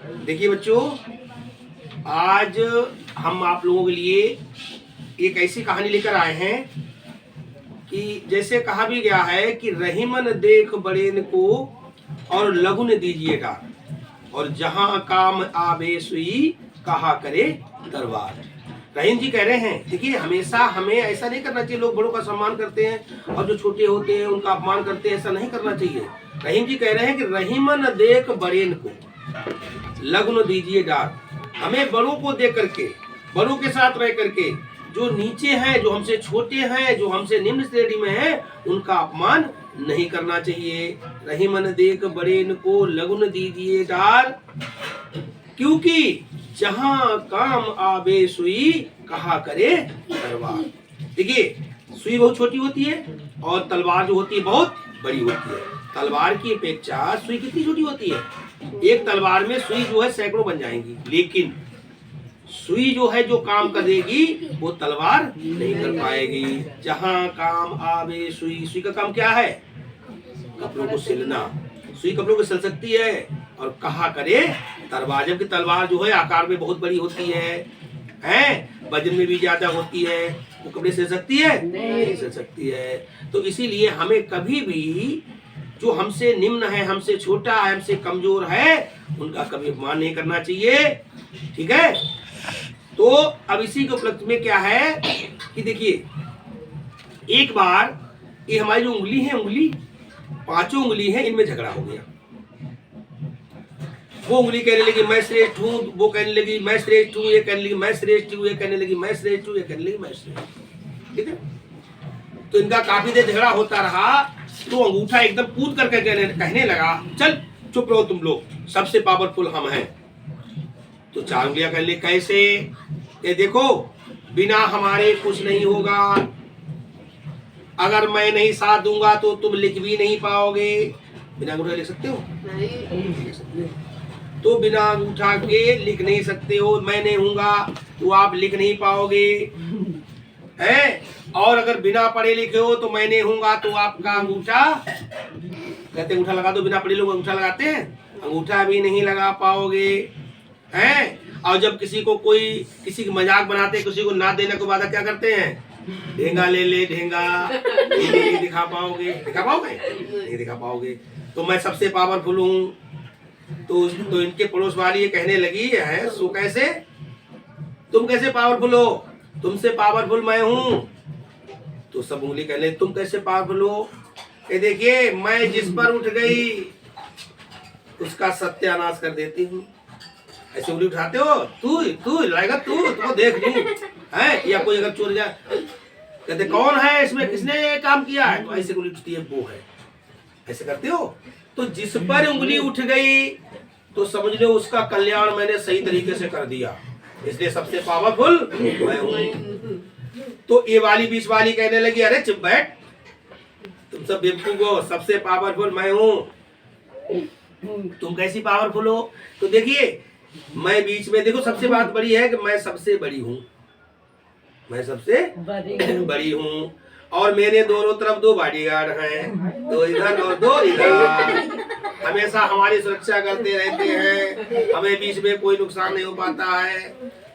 देखिए बच्चों, आज हम आप लोगों के लिए एक ऐसी कहानी लेकर आए हैं कि जैसे कहा भी गया है कि रहीमन देख बड़ेन को और लघु ने दीजिए डार, और जहां काम आवे सुई कहा करे दरबार। रहीम जी कह रहे हैं, देखिए हमेशा हमें ऐसा नहीं करना चाहिए। लोग बड़ों का सम्मान करते हैं और जो छोटे होते हैं उनका अपमान करते हैं, ऐसा नहीं करना चाहिए। रहीम जी कह रहे हैं कि रहीमन देख बड़ेन को लग्न दीजिए डार। हमें बड़ों को देख करके, बड़ों के साथ रह करके, जो नीचे हैं, जो हमसे छोटे हैं, जो हमसे निम्न श्रेणी में हैं, उनका अपमान नहीं करना चाहिए। रहीमन देख बड़ेन को लग्न दीजिए डार, क्योंकि जहां काम आवे सुई कहा करे तलवार। देखिए, सुई बहुत छोटी होती है और तलवार जो होती है बहुत बड़ी होती है। तलवार की अपेक्षा सुई कितनी छोटी होती है। एक तलवार में सुई जो है सैकड़ों बन जाएंगी, लेकिन सुई जो है जो काम करेगी वो तलवार नहीं कर पाएगी। जहां काम आवे सुई, सुई का काम क्या है? कपड़ों को सिलना। सुई कपड़ों को सिल सकती है और कहा करे तलवार, जबकि तलवार जो है आकार में बहुत बड़ी होती है, वजन में भी ज्यादा होती है। वो कपड़े सिल सकती है? नहीं सिल सकती है। तो इसीलिए हमें कभी भी जो हमसे निम्न है, हमसे छोटा है, हमसे कमजोर है, उनका कभी अपमान नहीं करना चाहिए। ठीक है। तो अब इसी के उपलक्ष्य में क्या है कि देखिए, एक बार ये हमारी जो उंगली है, उंगली पांचों उंगली है, इनमें झगड़ा हो गया। वो उंगली कहने लगी मैं श्रेष्ठ हूँ, वो कहने लगी मैं श्रेष्ठ हूँ, ये कहने लगी मैं श्रेष्ठ हूँ, ये कहने लगी मैं श्रेष्ठ हूँ, ये कहने लगी मैं श्रेष्ठ। ठीक है। तो इनका काफी देर झगड़ा होता रहा। तो अंगूठा एकदम कूद करके कहने लगा, चल चुप रहो तुम लोग, सबसे पावरफुल हम हैं। तो चार उंगलियां कहने लगी कैसे? ये देखो, बिना हमारे कुछ नहीं होगा। अगर मैं नहीं साथ दूंगा तो तुम लिख भी नहीं पाओगे। बिना अंगूठा लिख सकते हो? नहीं। तो बिना अंगूठा के लिख नहीं सकते हो। मैं नहीं हूंगा तो आप लिख नहीं पाओगे, है। और अगर बिना पढ़े लिखे हो तो मैं नहीं हूंगा तो आपका अंगूठा, कहते अंगूठा लगा दो, बिना पढ़े लोग अंगूठा लगाते हैं, अंगूठा भी नहीं लगा पाओगे, हैं। और जब किसी को कोई किसी की मजाक बनाते, किसी को ना देने के बाद क्या करते हैं? ढेंगा ले ले ढेंगा, नहीं दिखा पाओगे। दिखा पाओगे? नहीं दिखा पाओगे। तो मैं सबसे पावरफुल हूँ। तो इनके पड़ोस वाली ये कहने लगी है, सो कैसे? तुम कैसे पावरफुल हो? तुमसे पावरफुल मैं हूँ। तो सब उंगली कहने तुम कैसे पावरफुल हो? ये देखिए, मैं जिस पर उठ गई उसका सत्यानाश कर देती हूँ। ऐसे उंगली उठाते हो, तू लाएगा, तू देख लूं, है। या कोई अगर चोर जाए, कहते कौन है इसमें, किसने काम किया है? तो ऐसे उंगली उठती है, वो है। ऐसे करते हो। तो जिस पर उंगली उठ गई तो समझ लो उसका कल्याण मैंने सही तरीके से कर दिया, इसलिए सबसे पावरफुल मैं हूं। तो ये वाली बीच वाली कहने लगी, अरे चुप बैठ, तुम सब बेवकूफ हो, सबसे पावरफुल मैं हूं। तुम कैसी पावरफुल हो? तो देखिए, मैं बीच में, देखो सबसे बात बड़ी है कि मैं सबसे बड़ी हूँ, मैं सबसे बड़ी हूँ। और मेरे दोनों तरफ दो बॉडीगार्ड हैं, दो इधर और दो इधर, हमेशा हमारी सुरक्षा करते रहते हैं, हमें बीच में कोई नुकसान नहीं हो पाता है।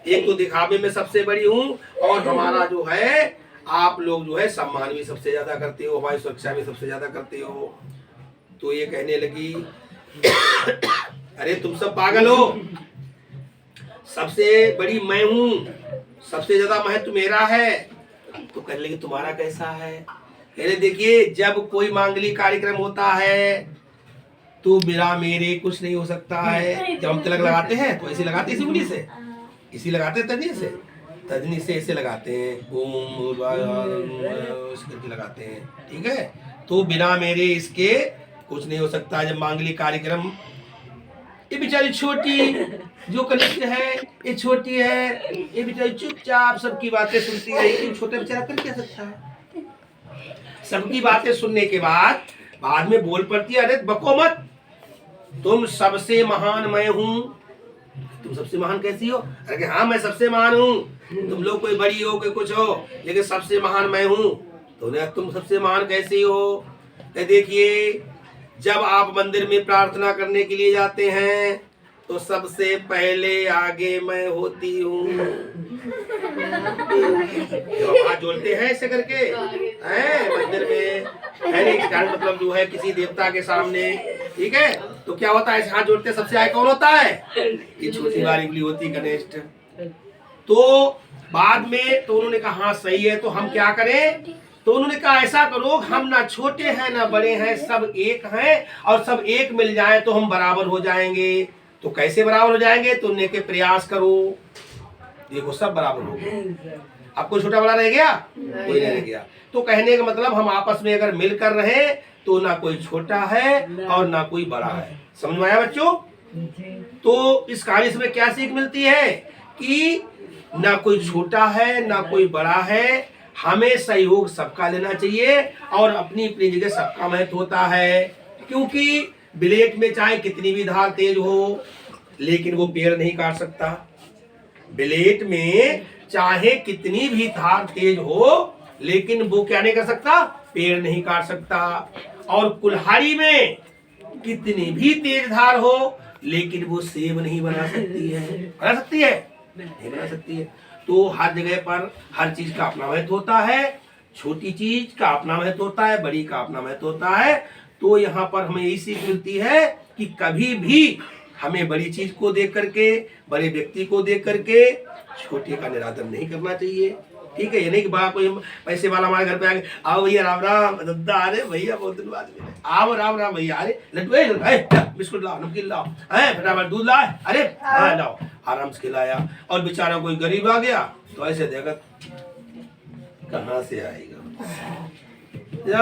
एक तो दिखावे में सबसे बड़ी हूँ, और हमारा जो है, आप लोग जो है सम्मान भी सबसे ज्यादा करते हो, हमारी सुरक्षा भी सबसे ज्यादा करते हो। तो ये कहने लगी, अरे तुम सब पागल हो, सबसे बड़ी मैं हूँ, सबसे ज्यादा महत्व मेरा है। तो कहने लगी तुम्हारा कैसा है? कहने देखिए, जब कोई मांगलिक कार्यक्रम होता है तो बिना मेरे कुछ नहीं हो सकता है। जब हम तिलक लगाते हैं तो ऐसे लगाते हैं, इसी उंगली से, इसी लगाते हैं, तजनी से ऐसे लगाते हैं, ओम करके लगाते हैं। ठीक है। तो बिना मेरे इसके कुछ नहीं हो सकता। जब मांगलिक कार्यक्रम, ये बेचारी छोटी जो कनिष्ठ है, ये छोटी है, ये बेचारी चुपचाप सबकी बातें सुनती है। छोटे बेचारा कर क्या सकता है? सबकी बातें सुनने के बाद में बोल पड़ती है, अरे बको मत, तुम सबसे महान मैं हूँ। तुम सबसे महान कैसी हो? अरे हाँ मैं सबसे महान हूँ, तुम लोग कोई बड़ी हो कोई कुछ हो, लेकिन सबसे महान मैं हूँ। तो तुम सबसे महान कैसी हो? देखिए, जब आप मंदिर में प्रार्थना करने के लिए जाते हैं तो सबसे पहले आगे मैं होती हूँ। हाथ जोड़ते हैं ऐसे करके हैं मंदिर में, मतलब जो है किसी देवता के सामने, ठीक है। तो क्या होता है, ऐसे हाथ जोड़ते सबसे आगे कौन होता है, ये छोटी बारी उंगली होती है गणेश। तो बाद में तो उन्होंने कहा हाँ सही है, तो हम क्या करें, तो उन्होंने कहा ऐसा करो, हम ना छोटे हैं ना बड़े हैं, सब एक हैं, और सब एक मिल जाए तो हम बराबर हो जाएंगे। तो कैसे बराबर हो जाएंगे, तो उन्हें के प्रयास करो, देखो सब बराबर हो गए। अब कोई छोटा बड़ा रह गया, कोई नहीं रह गया। तो कहने का मतलब हम आपस में अगर मिलकर रहे तो ना कोई छोटा है और ना कोई बड़ा है। समझ में आया बच्चों? तो इस कहानी से क्या सीख मिलती है कि ना कोई छोटा है ना कोई बड़ा है, हमें सहयोग सबका लेना चाहिए और अपनी अपनी जगह सबका महत्व होता है। क्योंकि ब्लेड में चाहे कितनी भी धार तेज हो, लेकिन वो पेड़ नहीं काट सकता। ब्लेड में चाहे कितनी भी धार तेज हो, लेकिन वो क्या नहीं कर सकता, पेड़ नहीं काट सकता। और कुल्हाड़ी में कितनी भी तेज धार हो, लेकिन वो सेब नहीं बना सकती है। बना सकती है? नहीं बना सकती है। तो हर जगह पर हर चीज का अपना महत्व होता है, छोटी चीज का अपना महत्व होता है, बड़ी का अपना महत्व होता है। तो यहाँ पर हमें यही सीख मिलती है कि कभी भी हमें बड़ी चीज को देख करके, बड़े व्यक्ति को देख करके छोटे का निरादर नहीं करना चाहिए। ठीक है, ये नहीं कि बड़ा कोई पैसे वाला हमारे घर पे आ गए, आओ भैया राम राम दादा, अरे भैया बहुत दिन बाद मिले, आओ राम राम भैया, अरे लड्डू बिस्कुट लाओ, नमकीन लाओ, फटाफट दूध लाए, अरे हाँ लाओ, आराम से खिलाया। और बेचारा कोई गरीब आ गया तो ऐसे देखा कहाँ से आएगा,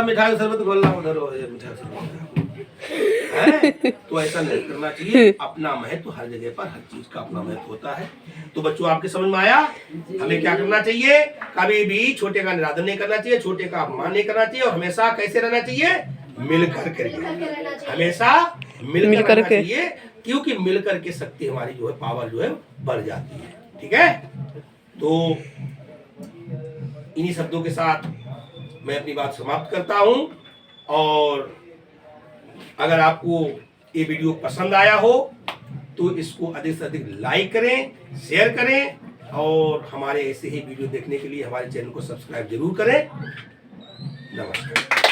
मिठाई का शरबत खोल रहा उधर, मिठाई शरबत है। तो ऐसा नहीं करना चाहिए। अपना महत्व हर जगह पर, हर चीज का अपना महत्व होता है। तो बच्चों आपके समझ में आया हमें क्या करना चाहिए, कभी भी छोटे का निरादर नहीं करना चाहिए, छोटे का अपमान नहीं करना चाहिए, और हमेशा कैसे रहना चाहिए, मिलकर के, हमेशा मिलकर रहना चाहिए। क्योंकि मिलकर के शक्ति हमारी जो है, पावर जो है बढ़ जाती है। ठीक है, तो इन्हीं शब्दों के साथ मैं अपनी बात समाप्त करता हूं। और अगर आपको ये वीडियो पसंद आया हो तो इसको अधिक से अधिक लाइक करें, शेयर करें, और हमारे ऐसे ही वीडियो देखने के लिए हमारे चैनल को सब्सक्राइब जरूर करें। नमस्कार।